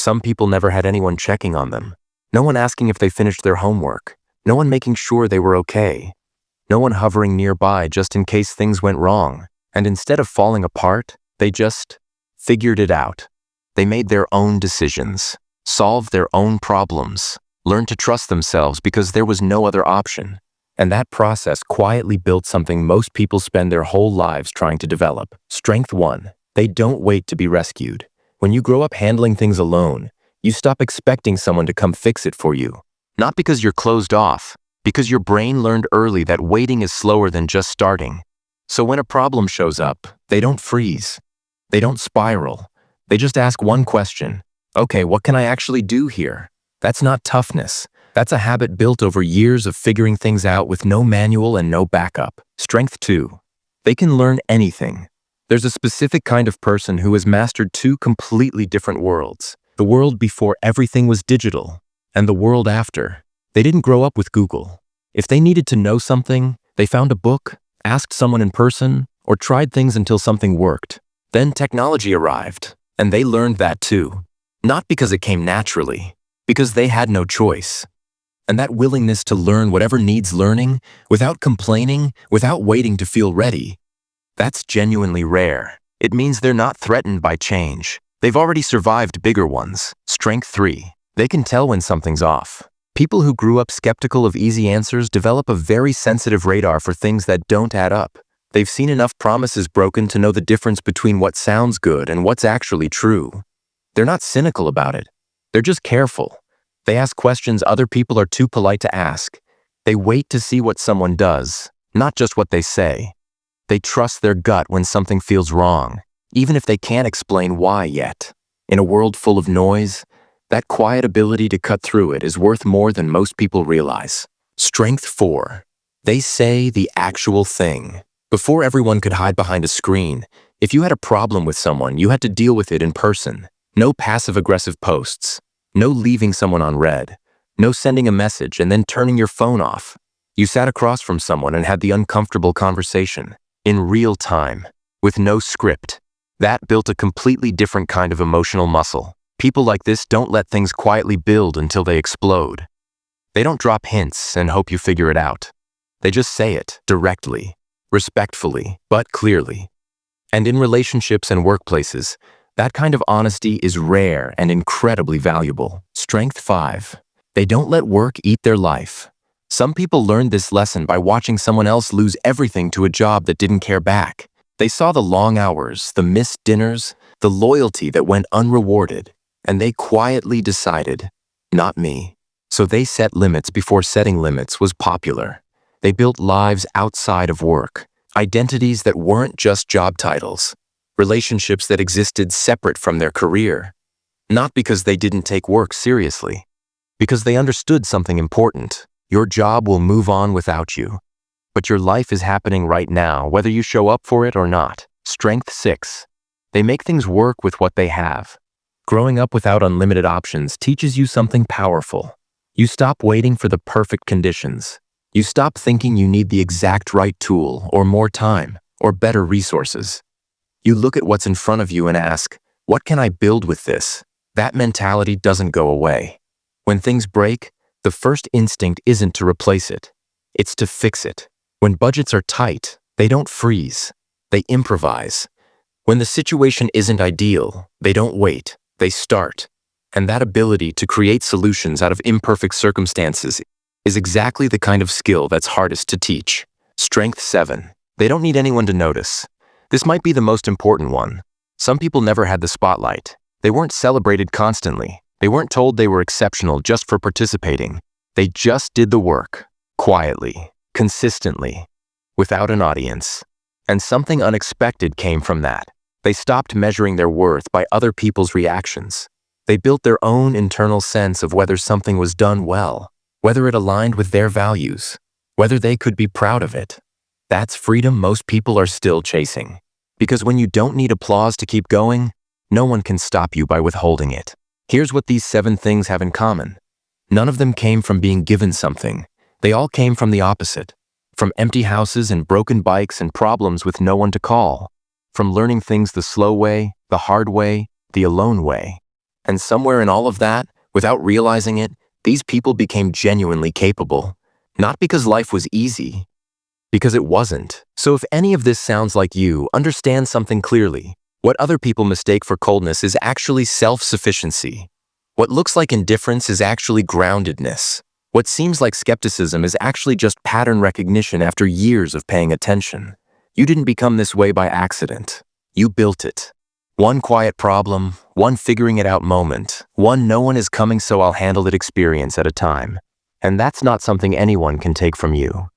Some people never had anyone checking on them. No one asking if they finished their homework. No one making sure they were okay. No one hovering nearby just in case things went wrong. And instead of falling apart, they just figured it out. They made their own decisions, solved their own problems, learned to trust themselves because there was no other option. And that process quietly built something most people spend their whole lives trying to develop. Strength 1. They don't wait to be rescued. When you grow up handling things alone, you stop expecting someone to come fix it for you. Not because you're closed off, because your brain learned early that waiting is slower than just starting. So when a problem shows up, they don't freeze. They don't spiral. They just ask one question. Okay, what can I actually do here? That's not toughness. That's a habit built over years of figuring things out with no manual and no backup. Strength 2. They can learn anything. There's a specific kind of person who has mastered two completely different worlds. The world before everything was digital, and the world after. They didn't grow up with Google. If they needed to know something, they found a book, asked someone in person, or tried things until something worked. Then technology arrived, and they learned that too. Not because it came naturally, because they had no choice. And that willingness to learn whatever needs learning, without complaining, without waiting to feel ready, that's genuinely rare. It means they're not threatened by change. They've already survived bigger ones. Strength 3. They can tell when something's off. People who grew up skeptical of easy answers develop a very sensitive radar for things that don't add up. They've seen enough promises broken to know the difference between what sounds good and what's actually true. They're not cynical about it. They're just careful. They ask questions other people are too polite to ask. They wait to see what someone does, not just what they say. They trust their gut when something feels wrong, even if they can't explain why yet. In a world full of noise, that quiet ability to cut through it is worth more than most people realize. Strength 4. They say the actual thing. Before everyone could hide behind a screen, if you had a problem with someone, you had to deal with it in person. No passive-aggressive posts. No leaving someone on read. No sending a message and then turning your phone off. You sat across from someone and had the uncomfortable conversation. In real time, with no script. That built a completely different kind of emotional muscle. People like this don't let things quietly build until they explode. They don't drop hints and hope you figure it out. They just say it directly, respectfully, but clearly. And in relationships and workplaces, that kind of honesty is rare and incredibly valuable. Strength 5. They don't let work eat their life. Some people learned this lesson by watching someone else lose everything to a job that didn't care back. They saw the long hours, the missed dinners, the loyalty that went unrewarded, and they quietly decided, not me. So they set limits before setting limits was popular. They built lives outside of work, identities that weren't just job titles, relationships that existed separate from their career. Not because they didn't take work seriously, because they understood something important. Your job will move on without you. But your life is happening right now, whether you show up for it or not. Strength 6. They make things work with what they have. Growing up without unlimited options teaches you something powerful. You stop waiting for the perfect conditions. You stop thinking you need the exact right tool, or more time, or better resources. You look at what's in front of you and ask, what can I build with this? That mentality doesn't go away. When things break, the first instinct isn't to replace it. It's to fix it. When budgets are tight, they don't freeze. They improvise. When the situation isn't ideal, they don't wait. They start. And that ability to create solutions out of imperfect circumstances is exactly the kind of skill that's hardest to teach. Strength 7. They don't need anyone to notice. This might be the most important one. Some people never had the spotlight. They weren't celebrated constantly. They weren't told they were exceptional just for participating. They just did the work, quietly, consistently, without an audience. And something unexpected came from that. They stopped measuring their worth by other people's reactions. They built their own internal sense of whether something was done well, whether it aligned with their values, whether they could be proud of it. That's freedom most people are still chasing. Because when you don't need applause to keep going, no one can stop you by withholding it. Here's what these 7 things have in common. None of them came from being given something. They all came from the opposite. From empty houses and broken bikes and problems with no one to call. From learning things the slow way, the hard way, the alone way. And somewhere in all of that, without realizing it, these people became genuinely capable. Not because life was easy, because it wasn't. So if any of this sounds like you, understand something clearly. What other people mistake for coldness is actually self-sufficiency. What looks like indifference is actually groundedness. What seems like skepticism is actually just pattern recognition after years of paying attention. You didn't become this way by accident. You built it. One quiet problem, one figuring it out moment, one no one is coming so I'll handle it experience at a time. And that's not something anyone can take from you.